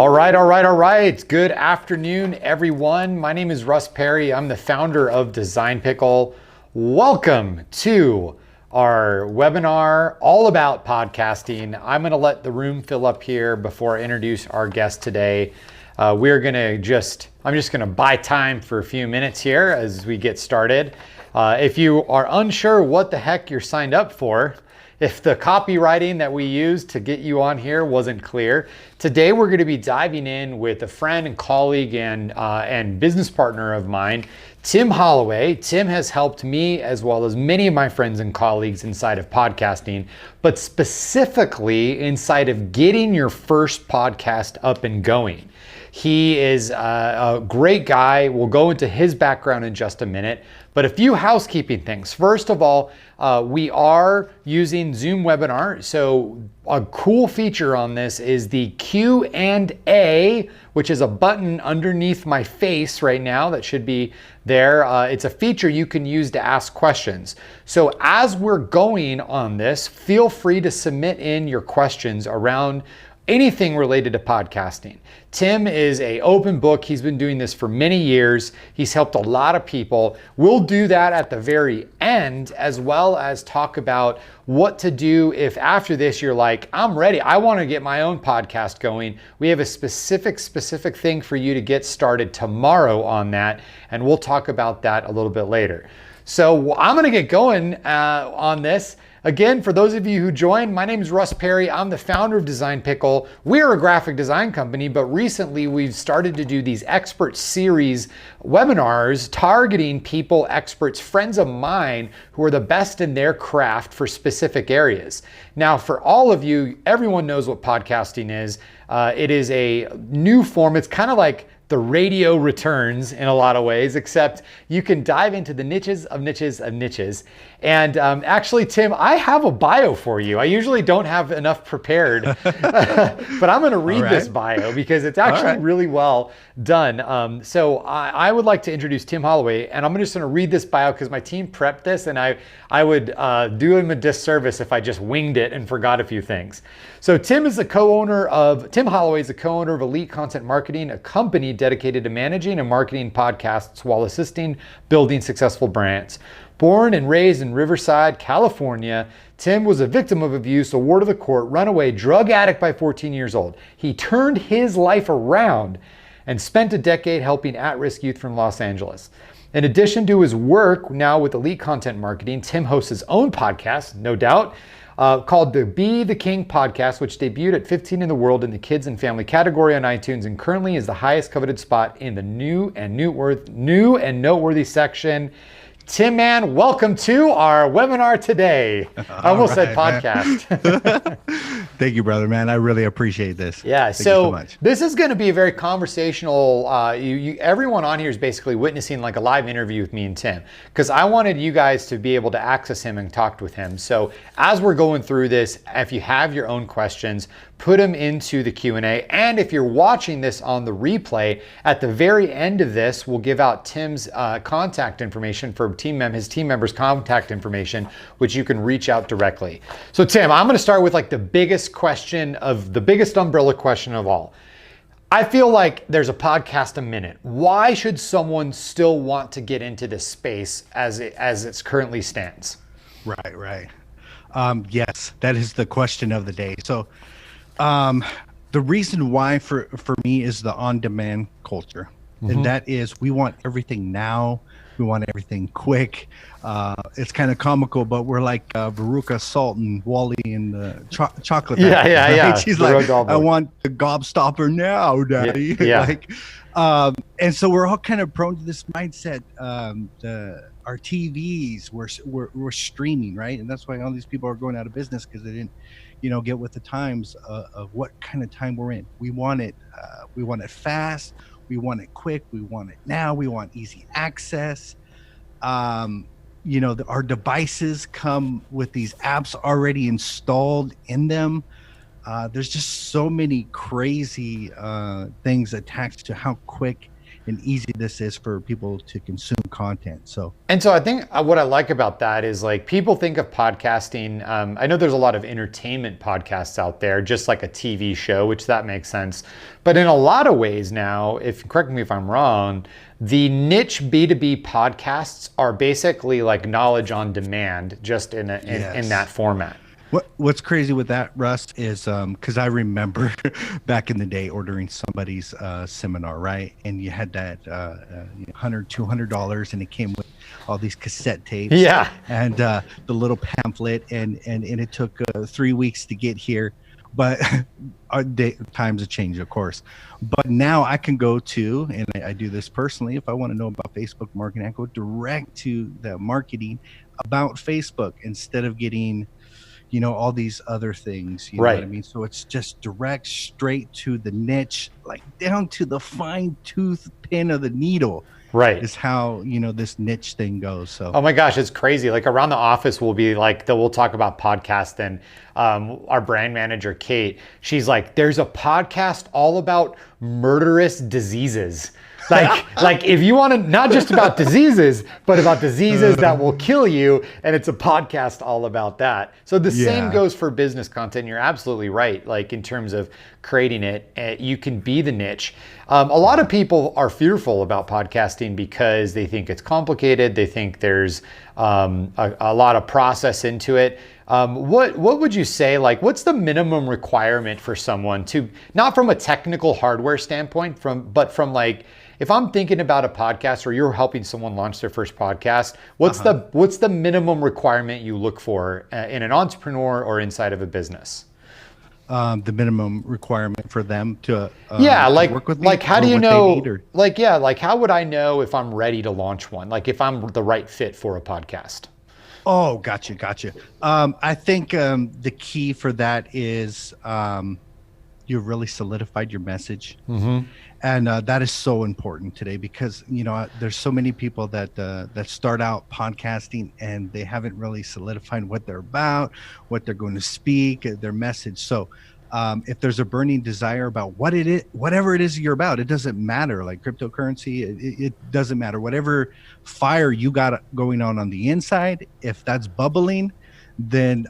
All right. Good afternoon, everyone. My name is Russ Perry. I'm the founder of Design Pickle. Welcome to our webinar all about podcasting. I'm going to let the room fill up here before I introduce our guest today. I'm just going to buy time for a few minutes here as we get started. If you are unsure what the heck you're signed up for, if the copywriting that we used to get you on here wasn't clear, today we're going to be diving in with a friend and colleague and business partner of mine, Tim Holloway. Tim has helped me as well as many of my friends and colleagues inside of podcasting, but specifically inside of getting your first podcast up and going. He is a great guy. We'll go into his background in just a minute, but a few housekeeping things. First of all, we are using Zoom webinar. So a cool feature on this is the Q&A, which is a button underneath my face right now that should be there. It's a feature you can use to ask questions. So as we're going on this, feel free to submit in your questions around anything related to podcasting. Tim is an open book. He's been doing this for many years. He's helped a lot of people. We'll do that at the very end, as well as talk about what to do if after this you're like, I'm ready. I want to get my own podcast going. We have a specific thing for you to get started tomorrow on that, and we'll talk about that a little bit later. So I'm going to get going on this. Again, for those of you who joined, my name is Russ Perry. I'm the founder of Design Pickle. We're a graphic design company, but recently we've started to do these expert series webinars targeting people, experts, friends of mine who are the best in their craft for specific areas. Now, for all of you, everyone knows what podcasting is. It is a new form. It's kind of like the radio returns in a lot of ways, except you can dive into the niches of niches of niches. And actually, Tim, I have a bio for you. I usually don't have enough prepared, but I'm going to read this bio because it's actually really well done. So I would like to introduce Tim Holloway, and I'm just going to read this bio because my team prepped this, and I would do him a disservice if I just winged it and forgot a few things. So Tim Holloway is the co-owner of Elite Content Marketing, a company dedicated to managing and marketing podcasts while assisting building successful brands. Born and raised in Riverside, California, Tim was a victim of abuse, a ward of the court, runaway drug addict by 14 years old. He turned his life around and spent a decade helping at-risk youth from Los Angeles. In addition to his work now with Elite Content Marketing, Tim hosts his own podcast, no doubt, called the Be the King podcast, which debuted at 15 in the world in the kids and family category on iTunes and currently is the highest coveted spot in the new and noteworthy section. Tim, man, welcome to our webinar today. I almost said podcast. Thank you, brother, man. I really appreciate this. Yeah, Thank you so much. This is going to be a very conversational, everyone on here is basically witnessing like a live interview with me and Tim, because I wanted you guys to be able to access him and talk with him. So as we're going through this, if you have your own questions, put them into the Q&A. And if you're watching this on the replay, at the very end of this, we'll give out Tim's contact information for his team members' contact information, which you can reach out directly. So Tim, I'm going to start with like the biggest umbrella question of all. I feel like there's a podcast a minute. Why should someone still want to get into this space as it currently stands? Right. Yes, that is the question of the day. So the reason why for me is the on-demand culture. Mm-hmm. And that is, we want everything now. We want everything quick. It's kind of comical, but we're like Veruca Salt and Wally in the chocolate factory. Yeah. She's like, I want the gobstopper now, Daddy. Yeah. And so we're all kind of prone to this mindset. Our TVs we're streaming, right? And that's why all these people are going out of business, because they didn't, get with the times of what kind of time we're in. We want it fast. We want it quick. We want it now. We want easy access. Our devices come with these apps already installed in them. There's just so many crazy things attached to how quick and easy this is for people to consume content. So And so I think what I like about that is like people think of podcasting. I know there's a lot of entertainment podcasts out there, just like a TV show, which that makes sense. But in a lot of ways now, if correct me if I'm wrong, the niche B2B podcasts are basically like knowledge on demand, just in that format. What's crazy with that, Russ, is because I remember back in the day ordering somebody's seminar, right? And you had that $100, $200, and it came with all these cassette tapes, and the little pamphlet, and it took 3 weeks to get here. But times have changed, of course. But now I can go to, and I do this personally, if I want to know about Facebook marketing, I go direct to the marketing about Facebook instead of getting all these other things, you know what I mean? So it's just direct, straight to the niche, like down to the fine tooth pin of the needle. Right. Is how, this niche thing goes. So, oh my gosh, it's crazy. Like around the office, we'll be like, we'll talk about podcasts, and our brand manager, Kate, she's like, there's a podcast all about murderous diseases. Like if you want to, not just about diseases, but about diseases that will kill you. And it's a podcast all about that. So the same goes for business content. You're absolutely right. Like in terms of creating it, you can be the niche. A lot of people are fearful about podcasting because they think it's complicated. They think there's a lot of process into it. What would you say, like, what's the minimum requirement for someone to, not from a technical hardware standpoint, but from like, if I'm thinking about a podcast or you're helping someone launch their first podcast, what's the minimum requirement you look for in an entrepreneur or inside of a business? The minimum requirement for them to work with me? Like how do you know, like how would I know if I'm ready to launch one? Like if I'm the right fit for a podcast? Oh, gotcha. I think the key for that is you've really solidified your message. Mm-hmm. And that is so important today because, there's so many people that start out podcasting and they haven't really solidified what they're about, what they're going to speak, their message. So if there's a burning desire about what it is, whatever it is you're about, it doesn't matter, like cryptocurrency, it doesn't matter. Whatever fire you got going on the inside, if that's bubbling, then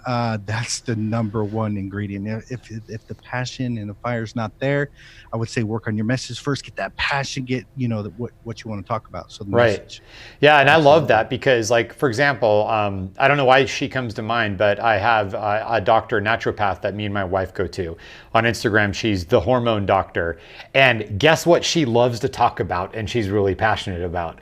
that's the number one ingredient. If the passion and the fire's not there, I would say work on your message first. Get that passion. Get what you want to talk about. So the message. Yeah, and I love that because, like, for example, I don't know why she comes to mind, but I have a doctor, naturopath, that me and my wife go to on Instagram. She's the hormone doctor, and guess what? She loves to talk about, and she's really passionate about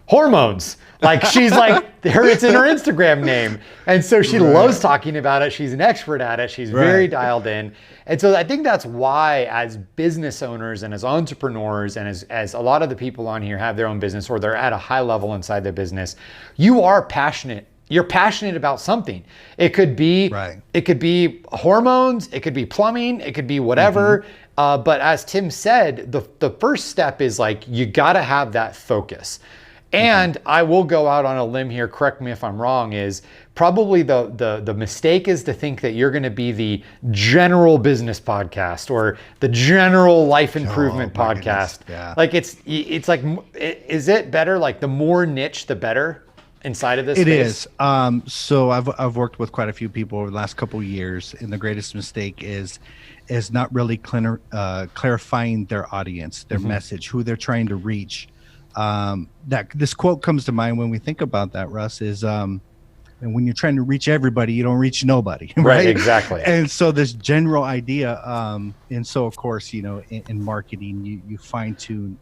hormones. Like she's like it's in her Instagram name. And so she loves talking about it. She's an expert at it. She's very dialed in. And so I think that's why as business owners and as entrepreneurs and as a lot of the people on here have their own business or they're at a high level inside their business, you are passionate. You're passionate about something. It could be hormones, it could be plumbing, it could be whatever. Mm-hmm. But as Tim said, the first step is like you gotta have that focus. And I will go out on a limb here, correct me if I'm wrong, is probably the mistake is to think that you're going to be the general business podcast or the general life improvement podcast. Yeah. Like it's like, is it better? Like the more niche, the better inside of this space? It is. So I've worked with quite a few people over the last couple of years, and the greatest mistake is not really clarifying their audience, their message, who they're trying to reach. That this quote comes to mind when we think about that, Russ, is and when you're trying to reach everybody, you don't reach nobody, right? Exactly. And so this general idea, and so of course, in marketing, you fine tune,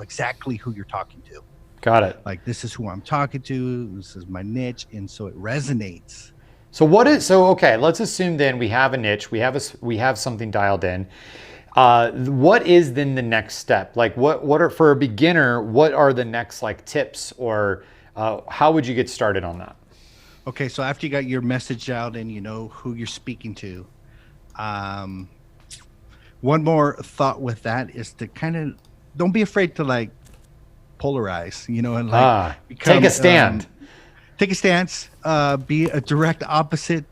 exactly who you're talking to. Got it. Like this is who I'm talking to. This is my niche, and so it resonates. Okay, let's assume then we have a niche, we have something dialed in. What is then the next step? Like what are, for a beginner, what are the next like tips or how would you get started on that? Okay, so after you got your message out and you know who you're speaking to, one more thought with that is to kind of don't be afraid to like polarize, and like take a stand. Take a stance. Be a direct opposite.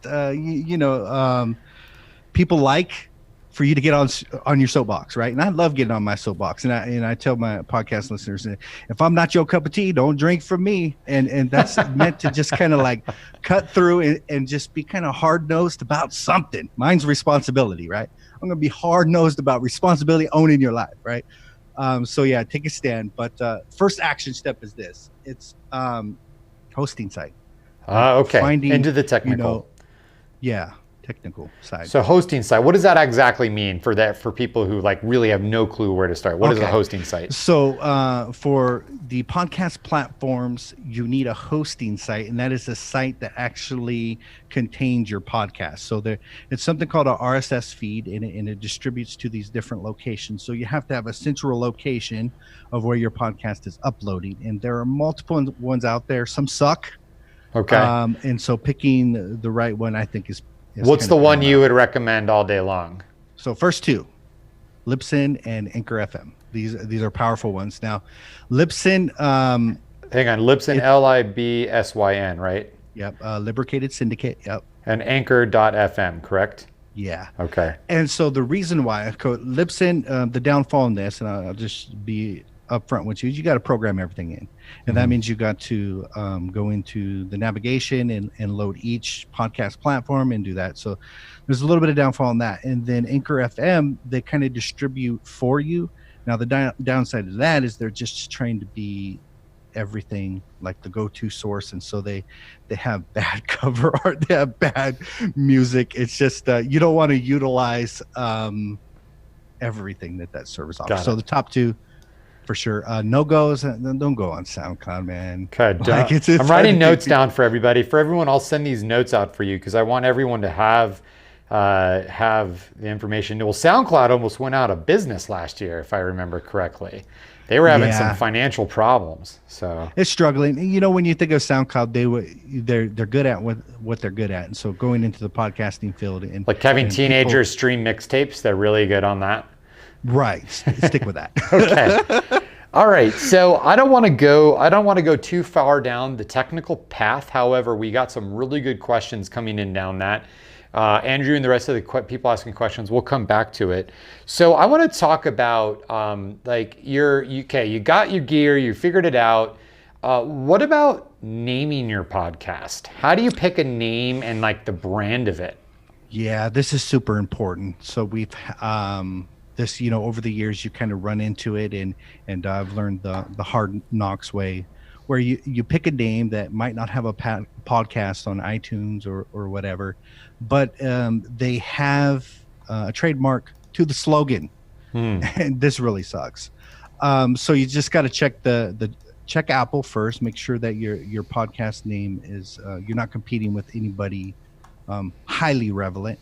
People like for you to get on your soapbox, right? And I love getting on my soapbox, and I tell my podcast listeners, if I'm not your cup of tea, don't drink from me. And that's meant to just kind of like cut through and just be kind of hard nosed about something. Mine's responsibility, right? I'm gonna be hard nosed about responsibility, owning your life, right? So yeah, take a stand. But first action step is this: it's hosting site. Okay. Finding, Into the technical. Technical side. So hosting site, what does that exactly mean for people who like really have no clue where to start? What is a hosting site? So for the podcast platforms, you need a hosting site, and that is a site that actually contains your podcast. So it's something called a RSS feed, and it distributes to these different locations. So you have to have a central location of where your podcast is uploading, and there are multiple ones out there. Some suck. Okay. And so picking the right one, I think, is what's the one you would recommend all day long? So first two, Libsyn and Anchor FM. These are powerful ones. Now, Libsyn. Hang on, Libsyn, Libsyn, right? Yep. Lubricated Syndicate. Yep. And Anchor.fm, correct? Yeah. Okay. And so the reason why Libsyn, the downfall in this, and I'll just be upfront with you, is you got to program everything in. And that means you got to go into the navigation and load each podcast platform and do that. So there's a little bit of downfall in that. And then Anchor FM, they kind of distribute for you. Now the downside of that is they're just trying to be everything, like the go-to source, and so they have bad cover art, they have bad music. It's just you don't want to utilize everything that service offers. So the top two, for sure. No goes. Don't go on SoundCloud, man. Okay. Like I'm writing notes down for everybody. For everyone, I'll send these notes out for you because I want everyone to have the information. Well, SoundCloud almost went out of business last year, if I remember correctly. They were having some financial problems. So it's struggling. You know, when you think of SoundCloud, they're good at what they're good at, and so going into the podcasting field and like having teenagers stream mixtapes, they're really good on that. Right. Stick with that. Okay. All right. So I don't want to go too far down the technical path. However, we got some really good questions coming in down that. Andrew and the rest of the people asking questions, we'll come back to it. So I want to talk about like you got your gear, you figured it out. What about naming your podcast? How do you pick a name and like the brand of it? Yeah, this is super important. So we've this, over the years, you kind of run into it, and I've learned the hard knocks way, where you pick a name that might not have a podcast on iTunes or whatever, but they have a trademark to the slogan, and this really sucks. So you just got to check Apple first, make sure that your podcast name is you're not competing with anybody highly relevant.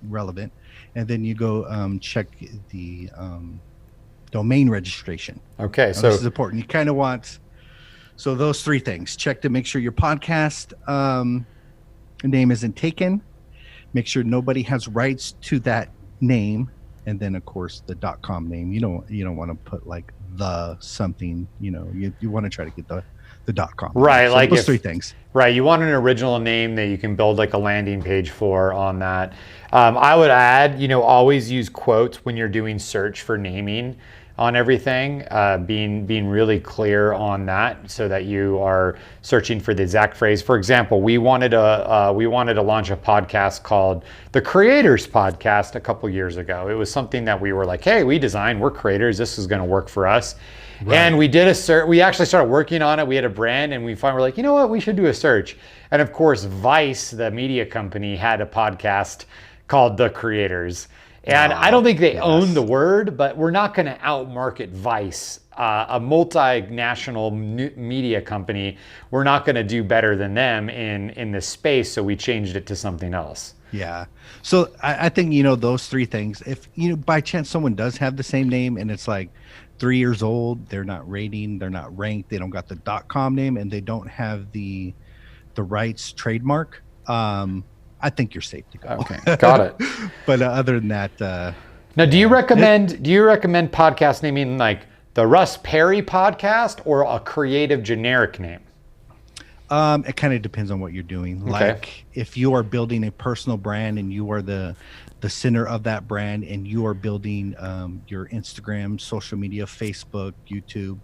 Relevant. And then you go check the domain registration. Okay, so this is important. You kind of want, so those three things: check to make sure your podcast name isn't taken, make sure nobody has rights to that name, and then of course the .com name. You don't want to put like the something. You want to try to get the .com. Right, so like those three things. Right, you want an original name that you can build like a landing page for on that. I would add, always use quotes when you're doing search for naming on everything, being really clear on that so that you are searching for the exact phrase. For example, we wanted to launch a podcast called The Creators Podcast a couple years ago. It was something that we were like, hey, we're creators, this is going to work for us. Right. And we did a search. We actually started working on it. We had a brand, and we're like, you know what? We should do a search. And of course, Vice, the media company, had a podcast called The Creators. And I don't think they own the word, but we're not going to outmarket Vice, a multinational media company. We're not going to do better than them in this space. So we changed it to something else. Yeah. So I think, those three things, if, by chance someone does have the same name and it's like 3 years old, they're not rating, they're not ranked, they don't got the .com name, and they don't have the rights trademark, I think you're safe to go. Okay, got it. But other than that, now, do you recommend podcast naming like the Russ Perry Podcast or a creative generic name? It kind of depends on what you're doing. Okay. Like if you are building a personal brand and you are the center of that brand, and you are building your Instagram, social media, Facebook, YouTube,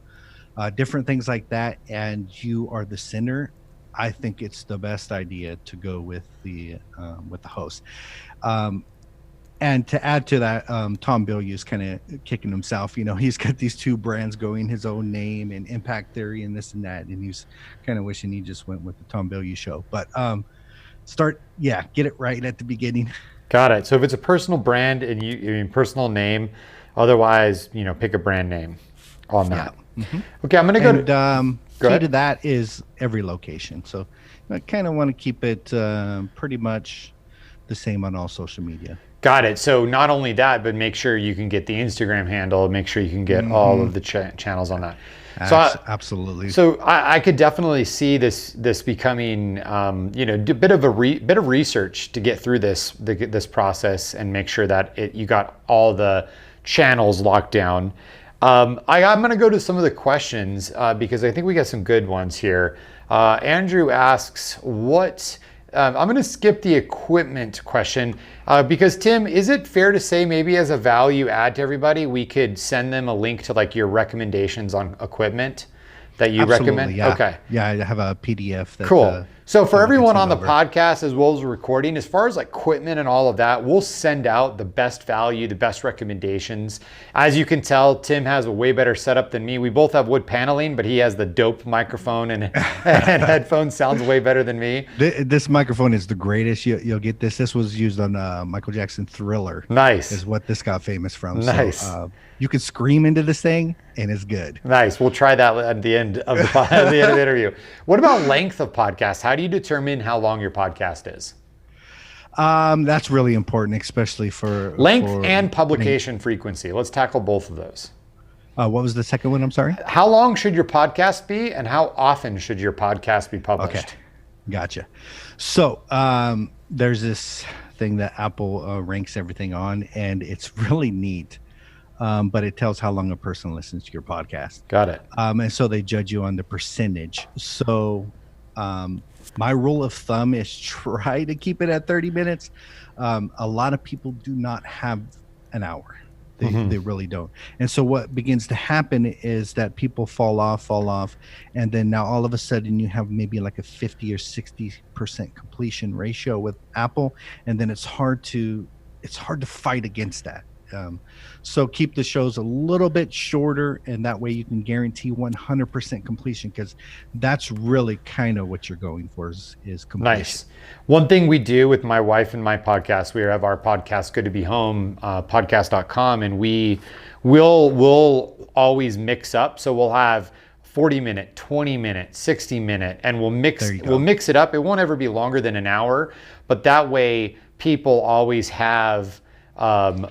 different things like that, and you are the center, I think it's the best idea to go with the host. And to add to that, Tom Bilyeu is kind of kicking himself. You know, he's got these two brands going, his own name and Impact Theory and this and that, and he's kind of wishing he just went with the Tom Bilyeu show. But get it right at the beginning. Got it. So if it's a personal brand and personal name, otherwise, pick a brand name on that. Yeah. Mm-hmm. Okay, I'm going to go key to that is every location. So I kind of want to keep it pretty much the same on all social media. Got it. So not only that, but make sure you can get the Instagram handle, make sure you can get all of the channels on that. Absolutely. So I could definitely see this becoming, a bit of research to get through this process and make sure that you got all the channels locked down. I'm going to go to some of the questions because I think we got some good ones here. Andrew asks, I'm going to skip the equipment question because, Tim, is it fair to say maybe as a value add to everybody, we could send them a link to like your recommendations on equipment that you recommend? Yeah. Okay. Yeah, I have a PDF. Cool. So for everyone on the podcast as well as recording, as far as like equipment and all of that, we'll send out the best value, the best recommendations. As you can tell, Tim has a way better setup than me. We both have wood paneling, but he has the dope microphone and headphones. Sounds way better than me. This microphone is the greatest. You'll get this. This was used on Michael Jackson Thriller. Nice. Is what this got famous from. Nice. So, you can scream into this thing and it's good. Nice. We'll try that at the end of the interview. What about length of podcast? How do you determine how long your podcast is? That's really important, especially for length and publication frequency. Let's tackle both of those. What was the second one? I'm sorry. How long should your podcast be, and how often should your podcast be published? Okay, gotcha. So there's this thing that Apple ranks everything on, and it's really neat. But it tells how long a person listens to your podcast. Got it. And so they judge you on the percentage. So my rule of thumb is try to keep it at 30 minutes. A lot of people do not have an hour. They really don't. And so what begins to happen is that people fall off. And then now all of a sudden you have maybe like a 50 or 60% completion ratio with Apple. And then it's hard to fight against that. So keep the shows a little bit shorter, and that way you can guarantee 100% completion, because that's really kind of what you're going for is completion. Nice. One thing we do with my wife and my podcast, we have our podcast, Good to Be Home, podcast.com, and we'll always mix up. So we'll have 40-minute, 20-minute, 60-minute, and we'll mix it up. It won't ever be longer than an hour, but that way people always have a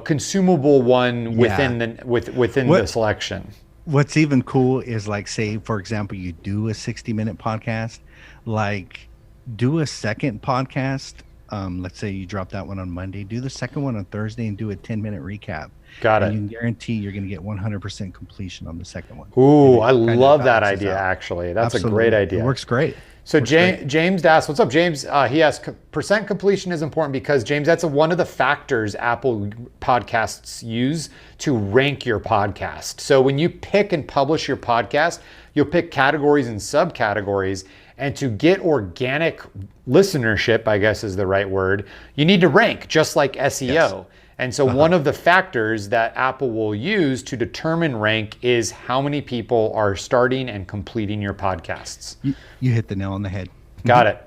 consumable one within the selection. What's even cool is, like, say for example you do a 60-minute podcast, like do a second podcast. Let's say you drop that one on Monday, do the second one on Thursday and do a 10-minute recap. Got it. And you can guarantee you're going to get 100% completion on the second one. Ooh, I love that idea. Actually, that's a great idea. It works great. So James asks, what's up, James? He asks, percent completion is important because, James, that's one of the factors Apple Podcasts use to rank your podcast. So when you pick and publish your podcast, you'll pick categories and subcategories. And to get organic listenership, I guess is the right word, you need to rank just like SEO. Yes. And so one of the factors that Apple will use to determine rank is how many people are starting and completing your podcasts. You hit the nail on the head. Got it.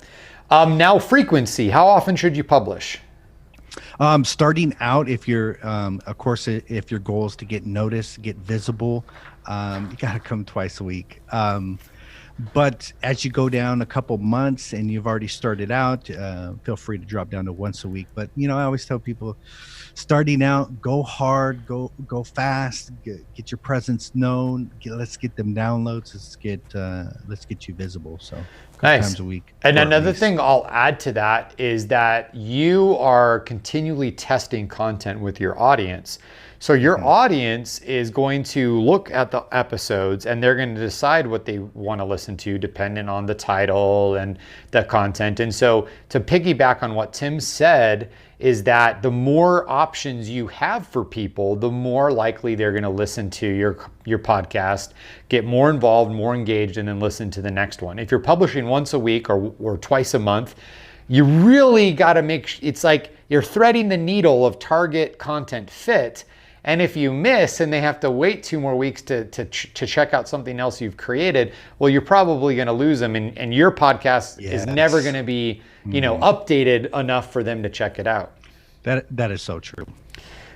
Now, frequency. How often should you publish? Starting out, if you're, of course, if your goal is to get noticed, get visible, you got to come twice a week. But as you go down a couple months and you've already started out, feel free to drop down to once a week. But, I always tell people, starting out, go hard, go fast, get your presence known. Let's get them downloads. Let's get you visible. So couple Nice. times a week. And or at another least. thing I'll add to that is that you are continually testing content with your audience. So your audience is going to look at the episodes and they're going to decide what they want to listen to depending on the title and the content. And so to piggyback on what Tim said is that the more options you have for people, the more likely they're going to listen to your podcast, get more involved, more engaged, and then listen to the next one. If you're publishing once a week or twice a month, you really got to it's like you're threading the needle of target content fit. And if you miss and they have to wait 2 more weeks to check out something else you've created, well, you're probably going to lose them. And your podcast is never going to be, updated enough for them to check it out. That is so true.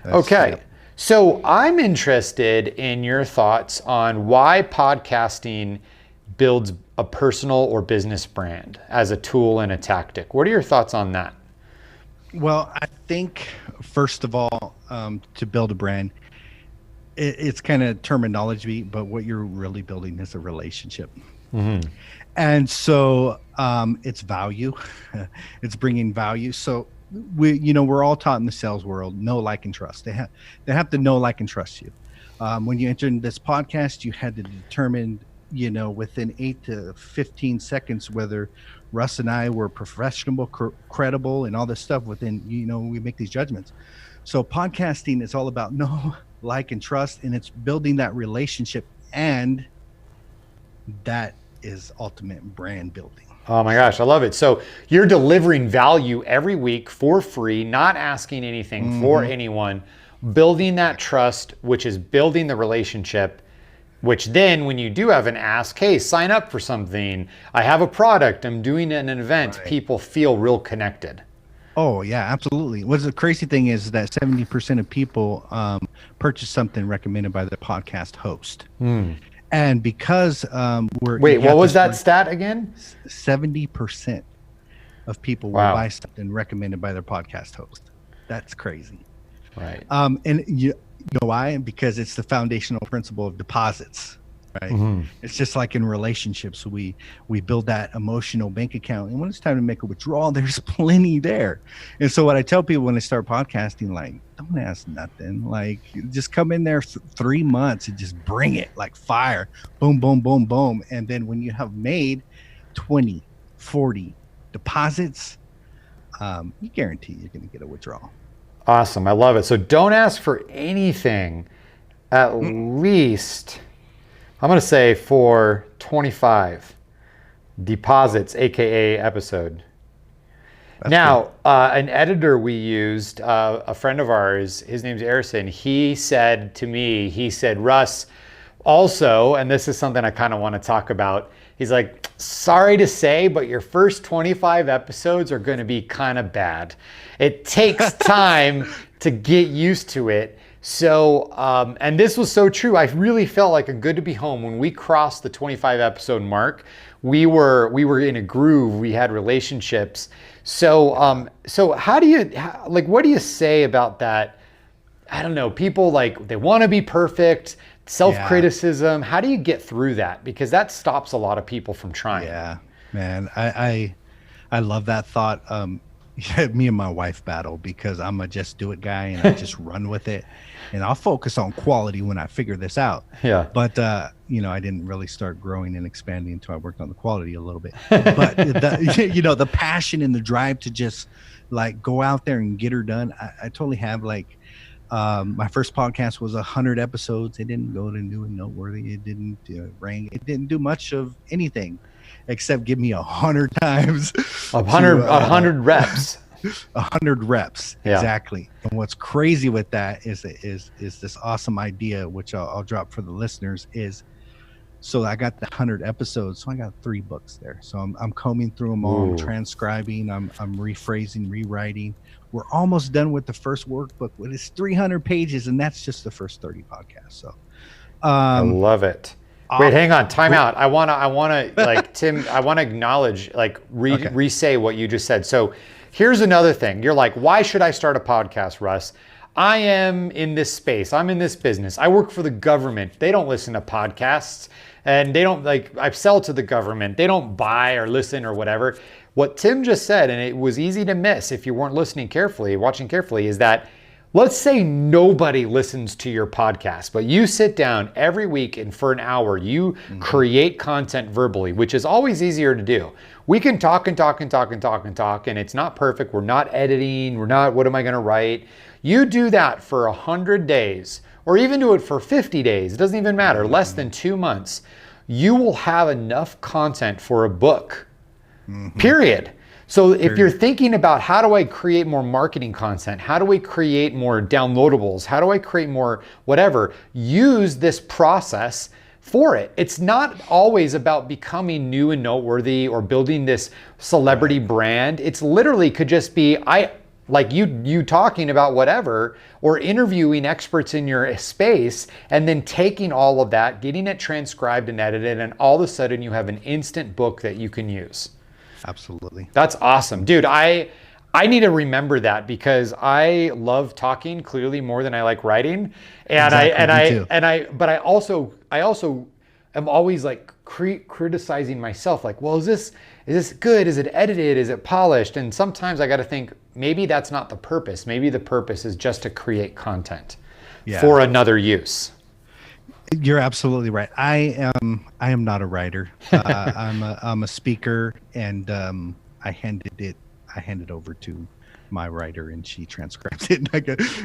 Okay. So I'm interested in your thoughts on why podcasting builds a personal or business brand as a tool and a tactic. What are your thoughts on that? Well, I think first of all, to build a brand, it's kind of terminology, but what you're really building is a relationship. Mm-hmm. And so it's value. It's bringing value. So we're all taught in the sales world, know, like, and trust. They have to know, like, and trust you. When you entered this podcast, you had to determine, within 8 to 15 seconds whether Russ and I were professional, credible, and all this stuff. Within, we make these judgments. So podcasting is all about know, like, and trust, and it's building that relationship, and that is ultimate brand building. Oh my gosh, I love it. So you're delivering value every week for free, not asking anything for anyone, building that trust, which is building the relationship, which then when you do have an ask, hey, sign up for something, I have a product, I'm doing an event, people feel real connected. Oh yeah, absolutely. What's the crazy thing is that 70% of people purchase something recommended by their podcast host. And because Wait, what was that stat again? 70% of people will buy something recommended by their podcast host. That's crazy. Right. And you know why? Because it's the foundational principle of deposits, right? Mm-hmm. It's just like in relationships, we build that emotional bank account, and when it's time to make a withdrawal, there's plenty there. And so what I tell people when they start podcasting, like, don't ask nothing. Like, just come in there 3 months and just bring it like fire. Boom, boom, boom, boom. And then when you have made 20, 40 deposits, you guarantee you're going to get a withdrawal. Awesome. I love it. So don't ask for anything, at least, I'm going to say for 25 deposits, AKA episode. That's now, an editor we used, a friend of ours, his name's Arison, he said to me, Russ, also, and this is something I kind of want to talk about, he's like, sorry to say, but your first 25 episodes are going to be kind of bad. It takes time to get used to it. So, and this was so true. I really felt like a good to be home when we crossed the 25 episode mark. We were in a groove. We had relationships. So, so how do you, what do you say about that? I don't know. People they want to be perfect. Self-criticism. How do you get through that? Because that stops a lot of people from trying. Yeah, man. I love that thought. Me and my wife battle because I'm a just do it guy and I just run with it, and I'll focus on quality when I figure this out. Yeah. But I didn't really start growing and expanding until I worked on the quality a little bit. But the passion and the drive to just go out there and get her done. I totally have my first podcast was 100 episodes. It didn't go to new and noteworthy. It didn't rank. It didn't do much of anything except give me 100 times. 100 reps. 100 reps. Yeah. Exactly. And what's crazy with that is this awesome idea, which I'll drop for the listeners, is so I got the 100 episodes. So I got 3 books there. So I'm combing through them all. I'm transcribing. I'm rephrasing, rewriting. We're almost done with the first workbook. It's 300 pages, and that's just the first 30 podcasts. So I love it. Wait, hang on. Time out. I want to Tim, I want to acknowledge, re-say what you just said. So here's another thing. You're like, why should I start a podcast, Russ? I am in this space. I'm in this business. I work for the government. They don't listen to podcasts, and they don't I sell to the government. They don't buy or listen or whatever. What Tim just said, and it was easy to miss if you weren't listening carefully, watching carefully, is that let's say nobody listens to your podcast, but you sit down every week and for an hour, you create content verbally, which is always easier to do. We can talk and talk and talk and talk and talk, and it's not perfect. We're not editing. We're not, what am I going to write? You do that for 100 days, or even do it for 50 days. It doesn't even matter, less than 2 months. You will have enough content for a book, period. So if you're thinking about how do I create more marketing content, how do I create more downloadables, how do I create more whatever, use this process for it. It's not always about becoming new and noteworthy or building this celebrity brand. It's literally could just be like you talking about whatever, or interviewing experts in your space, and then taking all of that, getting it transcribed and edited, and all of a sudden you have an instant book that you can use. Absolutely. That's awesome. Dude, I need to remember that because I love talking clearly more than I like writing. And but I also am always like criticizing myself, like, well, is this good? Is it edited? Is it polished? And sometimes I got to think maybe that's not the purpose. Maybe the purpose is just to create content for another use. You're absolutely right. I am not a writer. I'm a speaker, and I handed over to my writer, and she transcribes it,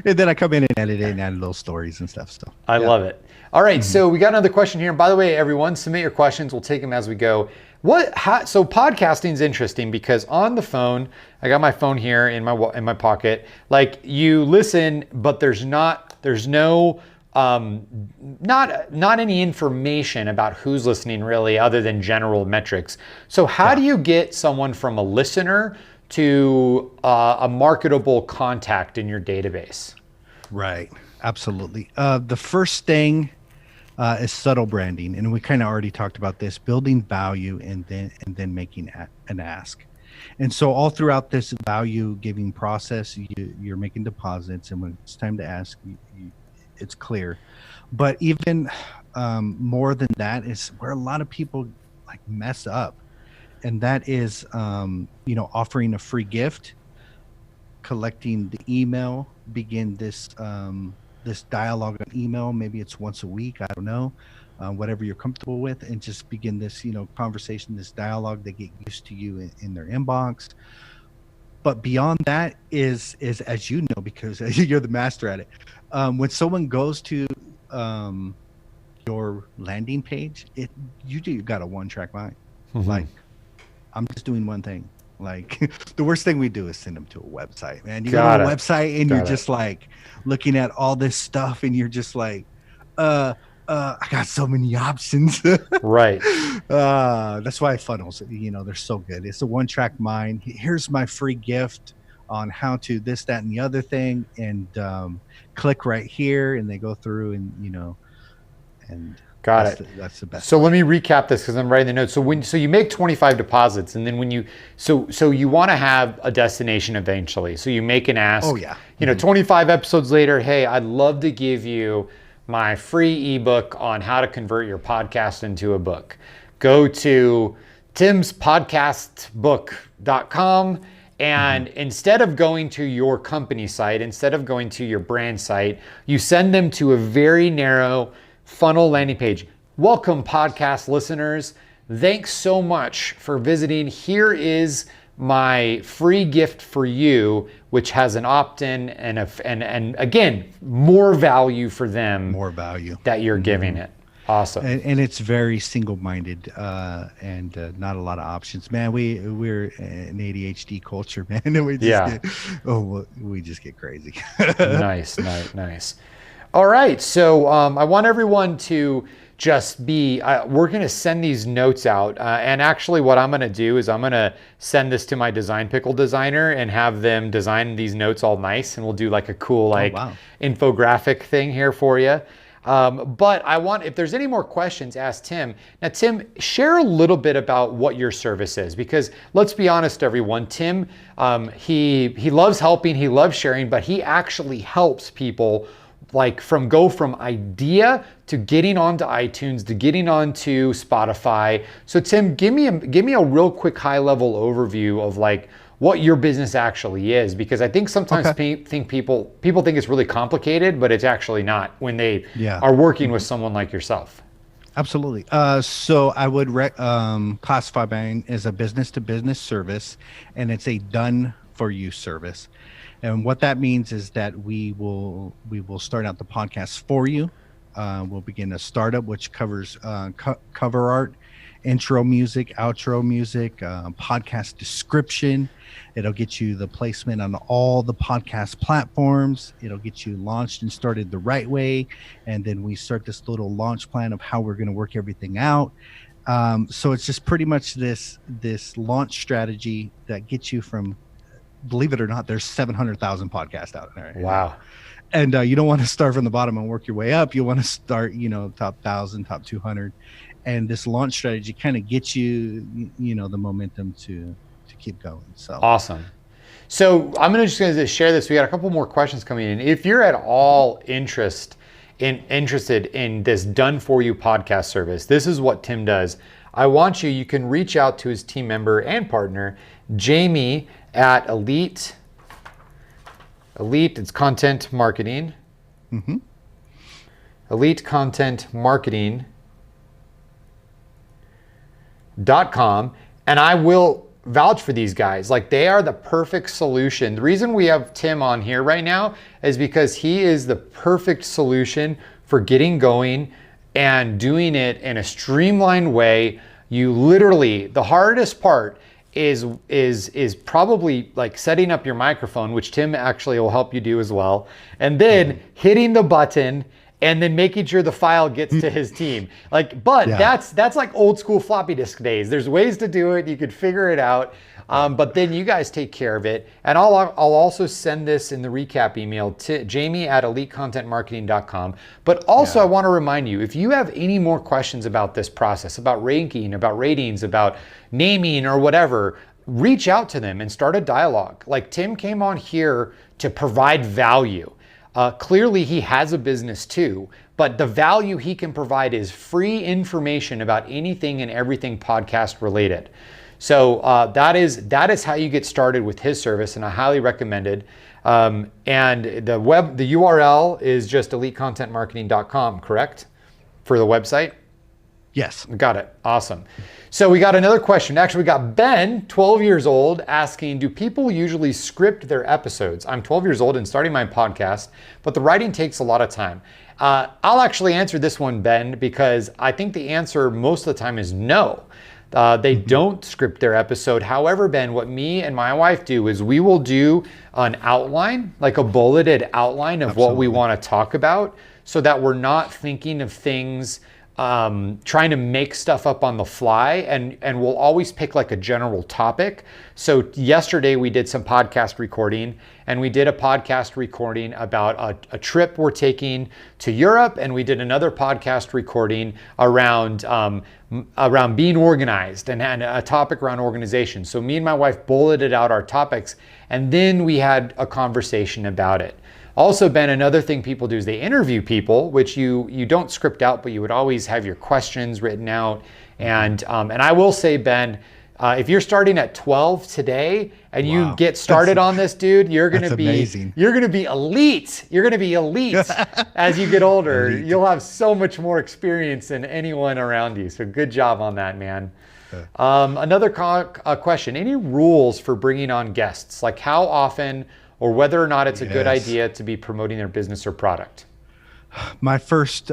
and then I come in and edit it and add little stories and stuff. So I love it. All right, so we got another question here. And by the way, everyone, submit your questions. We'll take them as we go. So podcasting is interesting because on the phone, I got my phone here in my pocket. Like you listen, but there's no not any information about who's listening really, other than general metrics. So how do you get someone from a listener to a marketable contact in your database? Right, absolutely. The first thing is subtle branding, and we kind of already talked about this: building value and then making an ask. And so all throughout this value giving process, you're making deposits, and when it's time to ask, it's clear. But even more than that is where a lot of people like mess up, and that is offering a free gift, collecting the email, begin this dialogue on email. Maybe it's once a week, I don't know, whatever you're comfortable with, and just begin this conversation, this dialogue. They get used to you in their inbox. But beyond that is as you know, because you're the master at it, when someone goes to your landing page, you got a one-track mind. Like, I'm just doing one thing. Like the worst thing we do is send them to a website, man. You go to a website and you're just like looking at all this stuff, and you're just like, I got so many options. Right. That's why funnels, they're so good. It's a one-track mind. Here's my free gift on how to this, that, and the other thing, and click right here, and they go through and got it. That's the best. So let me recap this because I'm writing the notes. So you make 25 deposits, and then when you you want to have a destination eventually. So you make an ask. Oh yeah. 25 episodes later, hey, I'd love to give you my free ebook on how to convert your podcast into a book. Go to timspodcastbook.com, and instead of going to your company site, instead of going to your brand site, you send them to a very narrow funnel landing page. Welcome, podcast listeners. Thanks so much for visiting. Here is my free gift for you, which has an opt-in and again, more value for them. More value that you're giving it. Awesome. And it's very single-minded and not a lot of options, man. We're an ADHD culture, man. And we just get crazy. Nice. All right, so I want everyone to just be, we're gonna send these notes out, and actually what I'm gonna do is I'm gonna send this to my Design Pickle designer and have them design these notes all nice, and we'll do like a cool infographic thing here for you. But if there's any more questions, ask Tim. Now, Tim, share a little bit about what your service is, because let's be honest, everyone, Tim, he loves helping, he loves sharing, but he actually helps people go from idea to getting onto iTunes to getting onto Spotify. So Tim, give me a real quick high level overview of what your business actually is, because I think sometimes people think it's really complicated, but it's actually not when they are working with someone like yourself. Absolutely. So I would classify mine as a business-to-business service, and it's a done-for-you service. And what that means is that we will start out the podcast for you. We'll begin a startup, which covers cover art, intro music, outro music, podcast description. It'll get you the placement on all the podcast platforms. It'll get you launched and started the right way. And then we start this little launch plan of how we're going to work everything out. So it's just pretty much this launch strategy that gets you from, believe it or not, there's 700,000 podcasts out there. Wow. And you don't want to start from the bottom and work your way up. You want to start, top 1,000, top 200. And this launch strategy kind of gets you, the momentum to keep going. So awesome. So I'm just going to share this. We got a couple more questions coming in. If you're at all interested in this done for you podcast service, this is what Tim does. You can reach out to his team member and partner, Jamie, at Elite, it's content marketing. Mm-hmm. Elite Content Marketing.com, and I will vouch for these guys. They are the perfect solution. The reason we have Tim on here right now is because he is the perfect solution for getting going and doing it in a streamlined way. You literally, the hardest part is probably setting up your microphone, which Tim actually will help you do as well, and then hitting the button and then making sure the file gets to his team. That's like old school floppy disk days. There's ways to do it. You could figure it out. But then you guys take care of it. And I'll also send this in the recap email to Jamie at elitecontentmarketing.com. But also I want to remind you, if you have any more questions about this process, about ranking, about ratings, about naming or whatever, reach out to them and start a dialogue. Tim came on here to provide value. Clearly he has a business too, but the value he can provide is free information about anything and everything podcast related. So that is how you get started with his service, and I highly recommend it. And the URL is just elitecontentmarketing.com, correct? For the website? Yes. Got it. Awesome. So we got another question. Actually, we got Ben, 12 years old, asking, do people usually script their episodes? I'm 12 years old and starting my podcast, but the writing takes a lot of time. I'll actually answer this one, Ben, because I think the answer most of the time is no. They don't script their episode. However, Ben, what me and my wife do is we will do an outline, like a bulleted outline of what we want to talk about, so that we're not thinking of things trying to make stuff up on the fly, and we'll always pick a general topic. So yesterday we did some podcast recording, and we did a podcast recording about a trip we're taking to Europe, and we did another podcast recording around being organized and a topic around organization. So me and my wife bulleted out our topics, and then we had a conversation about it. Also, Ben, another thing people do is they interview people, which you don't script out, but you would always have your questions written out. And I will say, Ben, if you're starting at 12 today and you get started on this, dude, you're gonna be elite. You're gonna be elite as you get older. Elite. You'll have so much more experience than anyone around you. So good job on that, man. Another question: any rules for bringing on guests? Like how often, or whether or not it's a good idea to be promoting their business or product? My first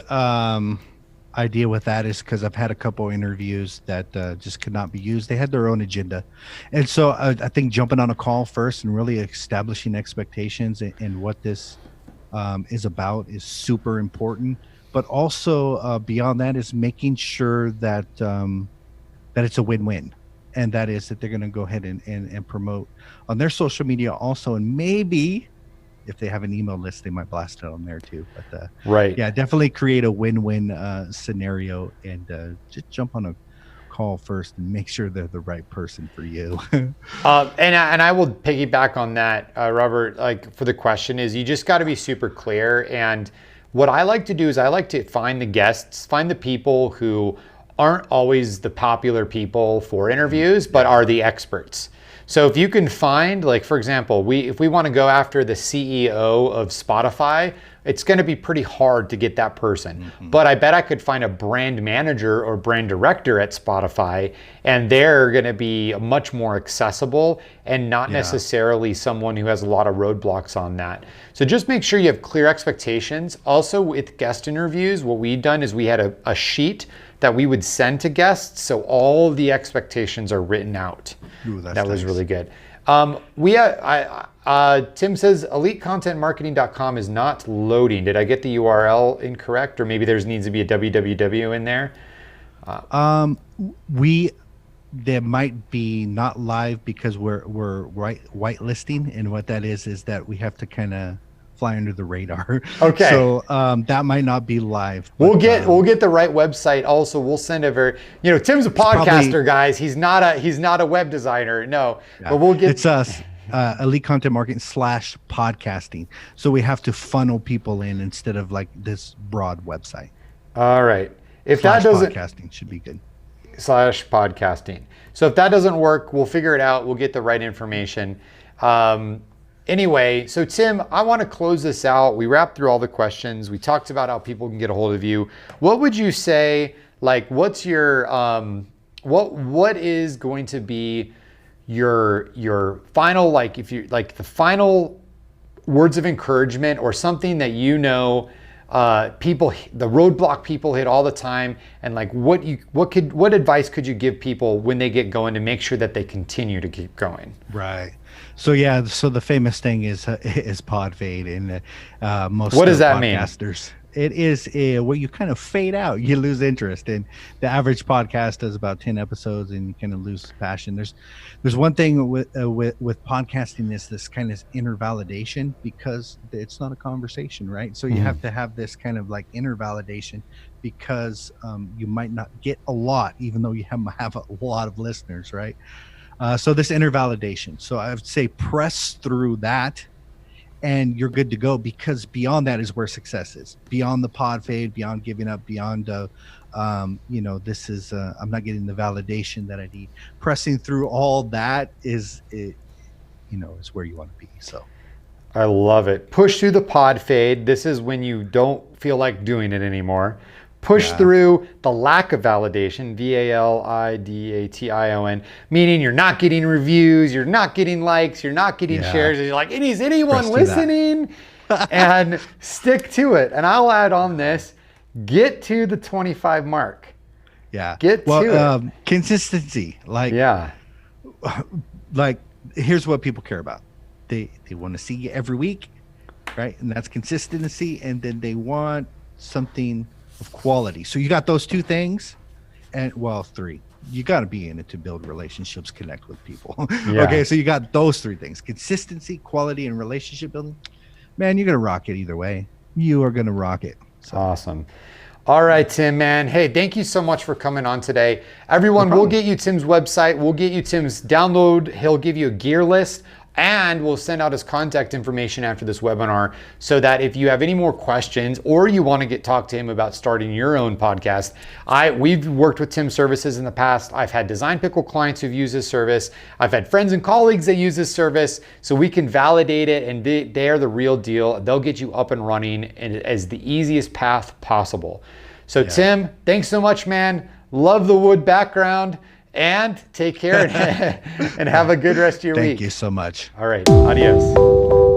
idea with that is because I've had a couple interviews that just could not be used. They had their own agenda. And so I think jumping on a call first and really establishing expectations and what this is about is super important. But also beyond that is making sure that that it's a win-win. And that is that they're going to go ahead and promote on their social media also, and maybe if they have an email list, they might blast it on there too. But Right. yeah, definitely create a win-win scenario, and just jump on a call first and make sure they're the right person for you. And I will piggyback on that, Robert. Like for the question is, you just got to be super clear. And what I like to do is I like to find the guests, find the people who aren't always the popular people for interviews, but are the experts. So if you can find, like for example, if we want to go after the CEO of Spotify, it's going to be pretty hard to get that person. But I bet I could find a brand manager or brand director at Spotify, and they're going to be much more accessible and not necessarily someone who has a lot of roadblocks on that. So just make sure you have clear expectations. Also with guest interviews, what we've done is we had a sheet that we would send to guests, so all the expectations are written out. Ooh, that's that was nice. really good. Tim says elitecontentmarketing.com is not loading. Did I get the URL incorrect, or maybe there needs to be a www in there? There might be not live because we're whitelisting, and what that is that we have to kind of fly under the radar. Okay. So that might not be live. We'll get the right website. Also, we'll send a Tim's a podcaster, guys. He's not a web designer. No, yeah, but we'll get. It's us. Elite Content Marketing /podcasting. So we have to funnel people in instead of like this broad website. All right. If that doesn't, podcasting should be good. /podcasting. So if that doesn't work, we'll figure it out. We'll get the right information. Anyway, so Tim, I want to close this out. We wrapped through all the questions. We talked about how people can get a hold of you. What would you say, like, what's your, what is going to be your final, like, if you, like the final words of encouragement or something that people, the roadblock people hit all the time, and like what advice could you give people when they get going to make sure that they continue to keep going? Right. So yeah, so the famous thing is pod fade, and most what does that podcasters. mean? It is where you kind of fade out, you lose interest, and the average podcast does about 10 episodes, and you kind of lose passion. There's one thing with podcasting is this kind of inner validation, because it's not a conversation, right? So you have to have this kind of like inner validation, because you might not get a lot, even though you have a lot of listeners, right? So this inner validation. So I would say press through that, and you're good to go, because beyond that is where success is. Beyond the pod fade, beyond giving up, beyond this is I'm not getting the validation that I need. Pressing through all that is where you want to be. So I love it. Push through the pod fade. This is when you don't feel like doing it anymore. Push through the lack of validation, validation, meaning you're not getting reviews, you're not getting likes, you're not getting shares. You're like, is anyone listening? And stick to it. And I'll add on this, get to the 25 mark. Yeah. Get to it. Consistency. Like here's what people care about. They want to see you every week, right? And that's consistency. And then they want something of quality. So you got those two things, and three. You got to be in it to build relationships, connect with people. Okay, so you got those three things: consistency, quality, and relationship building. Man, you're gonna rock it either way. You are gonna rock it. So. Awesome. All right, Tim, man. Hey, thank you so much for coming on today. Everyone, we'll get you Tim's website. We'll get you Tim's download. He'll give you a gear list, and we'll send out his contact information after this webinar, so that if you have any more questions or you want to talk to him about starting your own podcast, we've worked with Tim's services in the past. I've had Design Pickle clients who've used his service. I've had friends and colleagues that use his service, so we can validate it, and they are the real deal. They'll get you up and running as the easiest path possible. So Tim, thanks so much, man. Love the wood background. And take care and have a good rest of your week. Thank you so much. All right. Adios.